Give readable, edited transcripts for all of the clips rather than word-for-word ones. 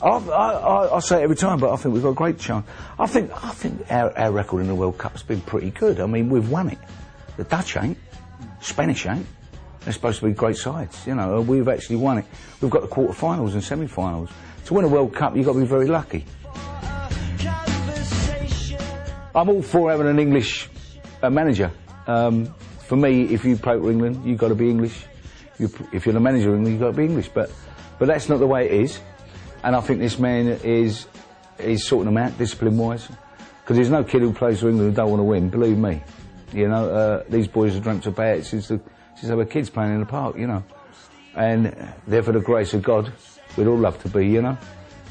I say it every time, but I think we've got a great chance. I think our record in the World Cup's been pretty good. I mean, we've won it. The Dutch ain't. Spanish ain't. They're supposed to be great sides, you know. We've actually won it. We've got the quarter-finals and semi-finals. To win a World Cup, you've got to be very lucky. I'm all for having an English manager. For me, if you play for England, you've got to be English. If you're the manager of England, you've got to be English. But that's not the way it is. And I think this man is sorting them out, discipline-wise. Because there's no kid who plays for England who don't want to win, believe me. You know, these boys have dreamt about it since they were kids playing in the park, you know. And they're for the grace of God. We'd all love to be, you know.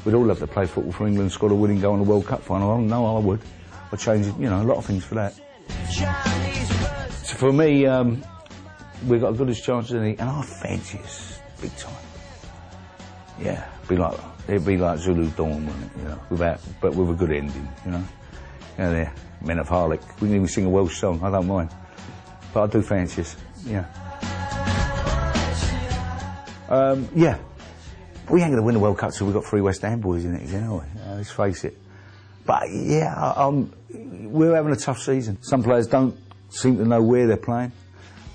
We'd all love to play football for England, score a winning goal in the World Cup final. I know I would. I'd change, you know, a lot of things for that. So for me, we've got a good as chance as any, and I fancy us big time. Yeah, it'd be like Zulu Dawn, wouldn't it? You know, but with a good ending, you know. You know, they're Men of Harlech. We can even sing a Welsh song. I don't mind, but I do fancy us. Yeah. Yeah. We ain't going to win the World Cup till we've got 3 West Ham boys in it, you know. Let's face it. But yeah, we're having a tough season. Some players don't seem to know where they're playing,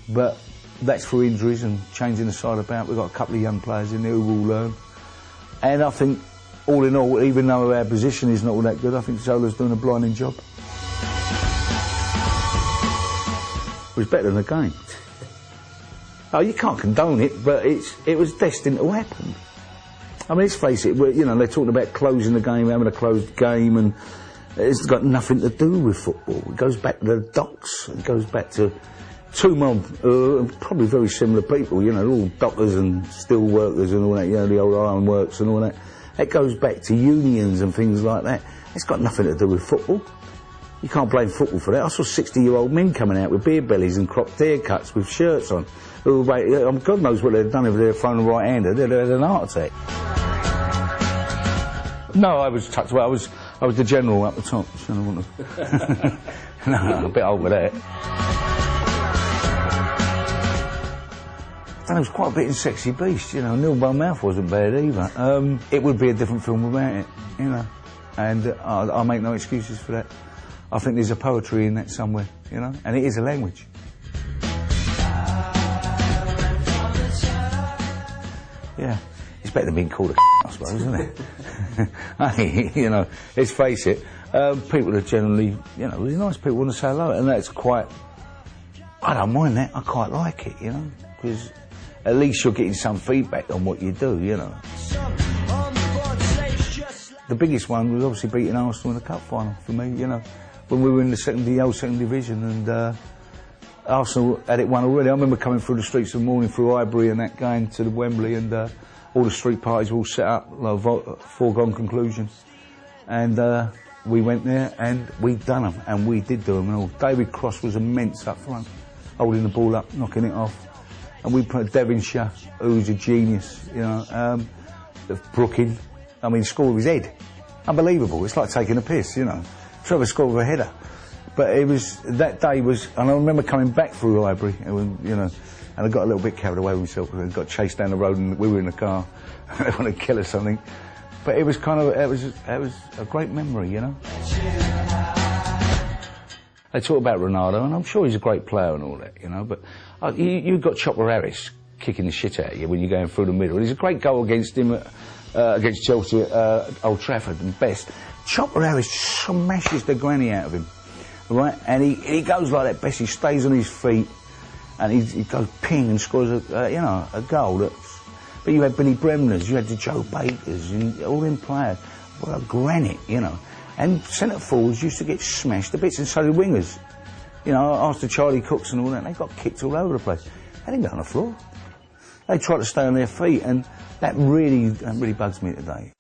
but that's through injuries and changing the side about. We've got a couple of young players in there who will learn. And I think, all in all, even though our position is not all that good, I think Zola's doing a blinding job. It was better than the game. Oh, you can't condone it, but it was destined to happen. I mean, let's face it, you know, they're talking about closing the game, having a closed game, and it's got nothing to do with football. It goes back to the docks, it goes back to two probably very similar people, you know, all dockers and steel workers and all that, you know, the old iron works and all that. It goes back to unions and things like that. It's got nothing to do with football. You can't blame football for that. I saw 60-year-old men coming out with beer bellies and cropped haircuts with shirts on. God knows what they'd done if they'd thrown a right-hander. They'd have had an heart attack. No, I was tucked away. I was the general up the top. So I wouldn't have. No, a bit old with that. And it was quite a bit in Sexy Beast, you know. Nil by Mouth wasn't bad either. It would be a different film without it, you know. And I make no excuses for that. I think there's a poetry in that somewhere, you know, and it is a language. Yeah, it's better than being called a I suppose, isn't it? Hey, you know, let's face it, people are generally, you know, really nice people want to say hello, and that's quite, I don't mind that, I quite like it, you know, because at least you're getting some feedback on what you do, you know. The biggest one was obviously beating Arsenal in the cup final for me, you know, when we were in the old second division, and Arsenal had it won already. I remember coming through the streets of the morning through Highbury and that, going to the Wembley, and all the street parties were all set up, like foregone conclusion. And we went there and we'd done them, and we did do them and all. David Cross was immense up front, holding the ball up, knocking it off. And we put Devonshire, who's a genius, you know, Brooking. I mean, scored with his head. Unbelievable, it's like taking a piss, you know. Trevor scored with a header. But it was, that day was, and I remember coming back through Highbury, and, you know, and I got a little bit carried away with myself, and got chased down the road, and we were in the car, and they wanted to kill us, I think. But it was kind of, it was a great memory, you know. They talk about Ronaldo, and I'm sure he's a great player and all that, you know, but you've got Chopper Harris kicking the shit out of you when you're going through the middle. He's a great goal against him against Chelsea at Old Trafford and Best. Chopper Harris smashes the granny out of him, right? And he goes like that, Best. He stays on his feet, and he goes ping and scores a goal. But you had Billy Bremners, you had the Joe Bakers, and all them players. What a granite, you know. And centre forwards used to get smashed to bits, and so did wingers. You know, after Charlie Cooks and all that, they got kicked all over the place. They didn't go on the floor. They tried to stay on their feet, and that really bugs me today.